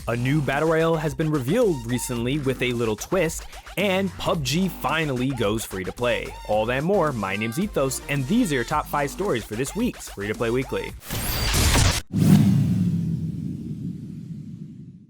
A new battle royale has been revealed recently with a little twist, and PUBG finally goes free to play. All that and more, my name's Ethos, and these are your top 5 stories for this week's Free to Play Weekly.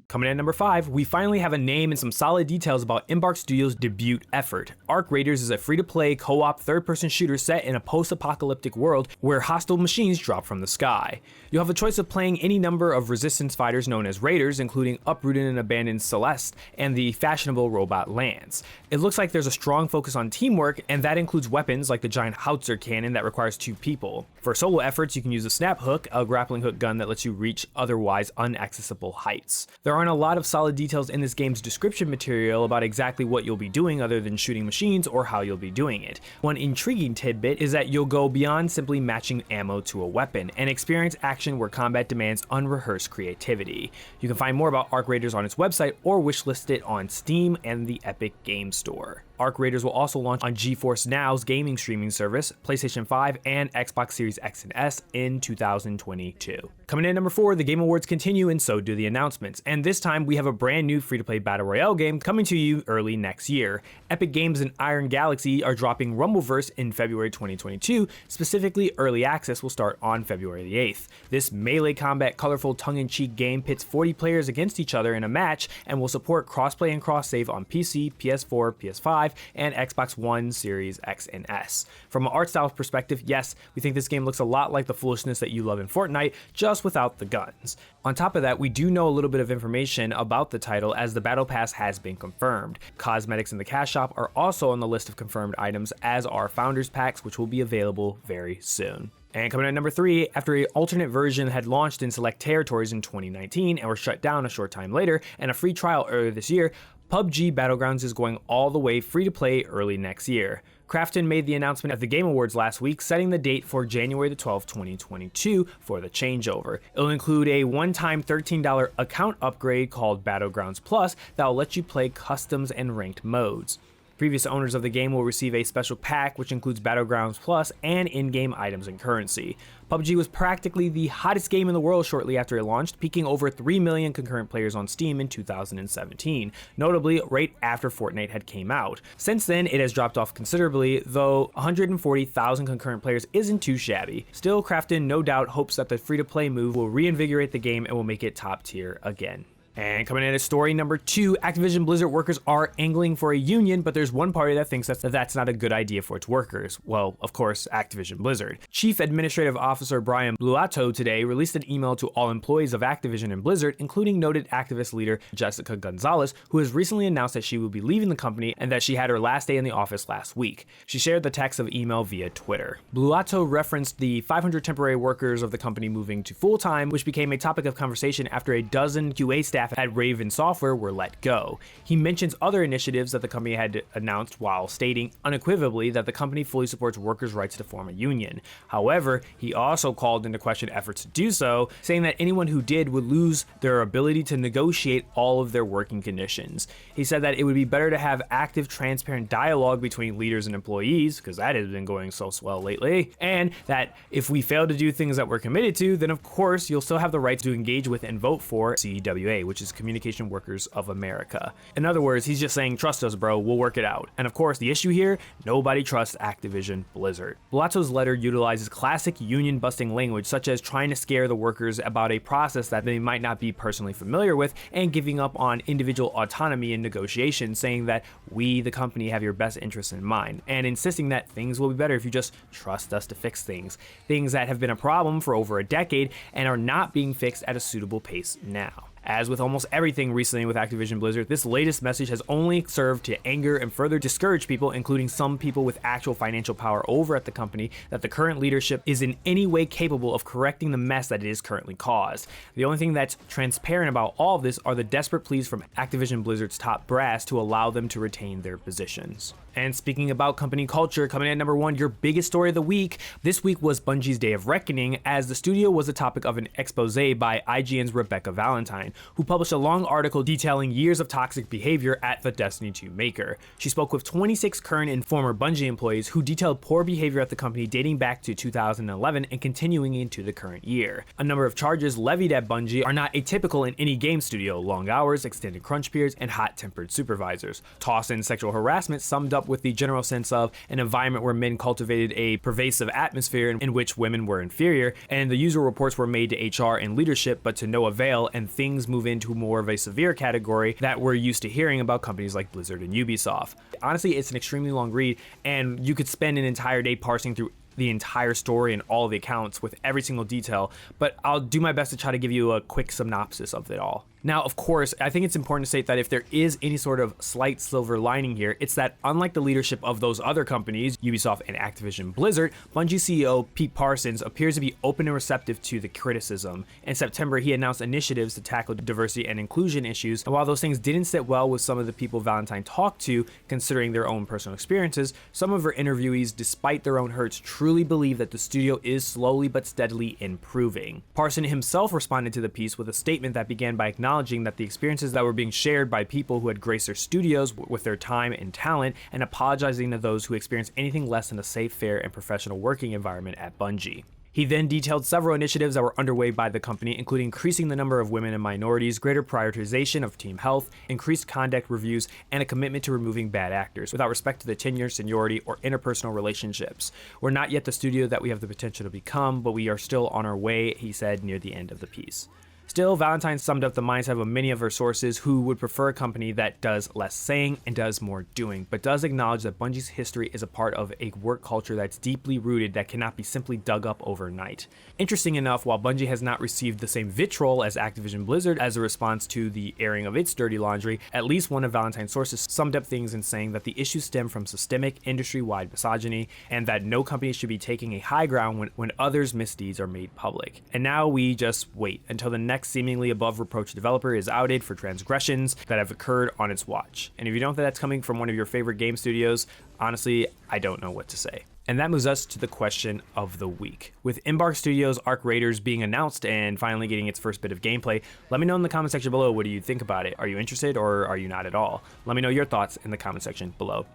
Coming in at number 5, we finally have a name and some solid details about Embark Studios' debut effort. Arc Raiders is a free-to-play co-op third-person shooter set in a post-apocalyptic world where hostile machines drop from the sky. You'll have a choice of playing any number of resistance fighters known as Raiders, including uprooted and abandoned Celeste and the fashionable robot Lance. It looks like there's a strong focus on teamwork, and that includes weapons like the giant howitzer cannon that requires 2 people. For solo efforts, you can use a snap hook, a grappling hook gun that lets you reach otherwise inaccessible heights. There aren't a lot of solid details in this game's description material about exactly what you'll be doing other than shooting machines or how you'll be doing it. One intriguing tidbit is that you'll go beyond simply matching ammo to a weapon and experience action where combat demands unrehearsed creativity. You can find more about Arc Raiders on its website or wishlist it on Steam and the Epic Games Store. Arc Raiders will also launch on GeForce Now's gaming streaming service, PlayStation 5, and Xbox Series X and S in 2022. Coming in at number 4, the Game Awards continue, and so do the announcements. And this time, we have a brand new free-to-play Battle Royale game coming to you early next year. Epic Games and Iron Galaxy are dropping Rumbleverse in February 2022. Specifically, early access will start on February the 8th. This melee combat, colorful, tongue-in-cheek game pits 40 players against each other in a match and will support crossplay and cross-save on PC, PS4, PS5, and Xbox One, Series X and S. From an art style perspective, yes, we think this game looks a lot like the foolishness that you love in Fortnite, just without the guns. On top of that, we do know a little bit of information about the title as the Battle Pass has been confirmed. Cosmetics in the cash shop are also on the list of confirmed items, as are Founders Packs, which will be available very soon. And coming in at number 3, after an alternate version had launched in select territories in 2019 and were shut down a short time later, and a free trial earlier this year, PUBG Battlegrounds is going all the way free to play early next year. Krafton made the announcement at the Game Awards last week, setting the date for January the 12th, 2022 for the changeover. It'll include a one-time $13 account upgrade called Battlegrounds Plus that will let you play customs and ranked modes. Previous owners of the game will receive a special pack which includes Battlegrounds Plus and in-game items and currency. PUBG was practically the hottest game in the world shortly after it launched, peaking over 3 million concurrent players on Steam in 2017, notably right after Fortnite had came out. Since then, it has dropped off considerably, though 140,000 concurrent players isn't too shabby. Still, Krafton no doubt hopes that the free-to-play move will reinvigorate the game and will make it top tier again. And coming in at story number 2, Activision Blizzard workers are angling for a union, but there's one party that thinks that's not a good idea for its workers. Well, of course, Activision Blizzard. Chief Administrative Officer Brian Bluato today released an email to all employees of Activision and Blizzard, including noted activist leader Jessica Gonzalez, who has recently announced that she will be leaving the company and that she had her last day in the office last week. She shared the text of email via Twitter. Bluato referenced the 500 temporary workers of the company moving to full-time, which became a topic of conversation after a dozen QA staff at Raven Software were let go. He mentions other initiatives that the company had announced while stating unequivocally that the company fully supports workers' rights to form a union. However, he also called into question efforts to do so, saying that anyone who did would lose their ability to negotiate all of their working conditions. He said that it would be better to have active, transparent dialogue between leaders and employees, because that has been going so swell lately, and that if we fail to do things that we're committed to, then of course you'll still have the right to engage with and vote for CWA, which is Communication Workers of America. In other words, he's just saying, trust us, bro, we'll work it out. And of course, the issue here, nobody trusts Activision Blizzard. Blato's letter utilizes classic union-busting language, such as trying to scare the workers about a process that they might not be personally familiar with, and giving up on individual autonomy in negotiations, saying that we, the company, have your best interests in mind, and insisting that things will be better if you just trust us to fix things. Things that have been a problem for over a decade and are not being fixed at a suitable pace now. As with almost everything recently with Activision Blizzard, this latest message has only served to anger and further discourage people, including some people with actual financial power over at the company, that the current leadership is in any way capable of correcting the mess that it is currently caused. The only thing that's transparent about all of this are the desperate pleas from Activision Blizzard's top brass to allow them to retain their positions. And speaking about company culture, coming in at number 1, your biggest story of the week. This week was Bungie's Day of Reckoning, as the studio was the topic of an expose by IGN's Rebecca Valentine, who published a long article detailing years of toxic behavior at the Destiny 2 maker. She spoke with 26 current and former Bungie employees who detailed poor behavior at the company dating back to 2011 and continuing into the current year. A number of charges levied at Bungie are not atypical in any game studio: long hours, extended crunch periods, and hot-tempered supervisors. Toss in sexual harassment, summed up with the general sense of an environment where men cultivated a pervasive atmosphere in which women were inferior, and the usual reports were made to HR and leadership, but to no avail, and things move into more of a severe category that we're used to hearing about companies like Blizzard and Ubisoft. Honestly, it's an extremely long read, and you could spend an entire day parsing through the entire story and all the accounts with every single detail, but I'll do my best to try to give you a quick synopsis of it all. Now, of course, I think it's important to state that if there is any sort of slight silver lining here, it's that unlike the leadership of those other companies, Ubisoft and Activision Blizzard, Bungie CEO Pete Parsons appears to be open and receptive to the criticism. In September, he announced initiatives to tackle diversity and inclusion issues, and while those things didn't sit well with some of the people Valentine talked to, considering their own personal experiences, some of her interviewees, despite their own hurts, truly believe that the studio is slowly but steadily improving. Parsons himself responded to the piece with a statement that began by acknowledging that the experiences that were being shared by people who had graced their studios with their time and talent, and apologizing to those who experienced anything less than a safe, fair, and professional working environment at Bungie. He then detailed several initiatives that were underway by the company, including increasing the number of women and minorities, greater prioritization of team health, increased conduct reviews, and a commitment to removing bad actors without respect to the tenure, seniority, or interpersonal relationships. We're not yet the studio that we have the potential to become, but we are still on our way, he said near the end of the piece. Still, Valentine summed up the mindset of many of her sources who would prefer a company that does less saying and does more doing, but does acknowledge that Bungie's history is a part of a work culture that's deeply rooted that cannot be simply dug up overnight. Interesting enough, while Bungie has not received the same vitriol as Activision Blizzard as a response to the airing of its dirty laundry, at least one of Valentine's sources summed up things in saying that the issues stem from systemic, industry-wide misogyny, and that no company should be taking a high ground when others' misdeeds are made public. And now we just wait until the next seemingly above reproach developer is outed for transgressions that have occurred on its watch. And if you don't think that's coming from one of your favorite game studios, honestly, I don't know what to say. And that moves us to the question of the week. With Embark Studios' Arc Raiders being announced and finally getting its first bit of gameplay, let me know in the comment section below, what do you think about it? Are you interested or are you not at all? Let me know your thoughts in the comment section below.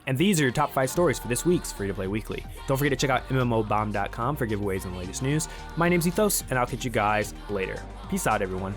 And these are your top 5 stories for this week's Free to Play Weekly. Don't forget to check out mmobomb.com for giveaways and the latest news. My name's Ethos, and I'll catch you guys later. Peace out, everyone.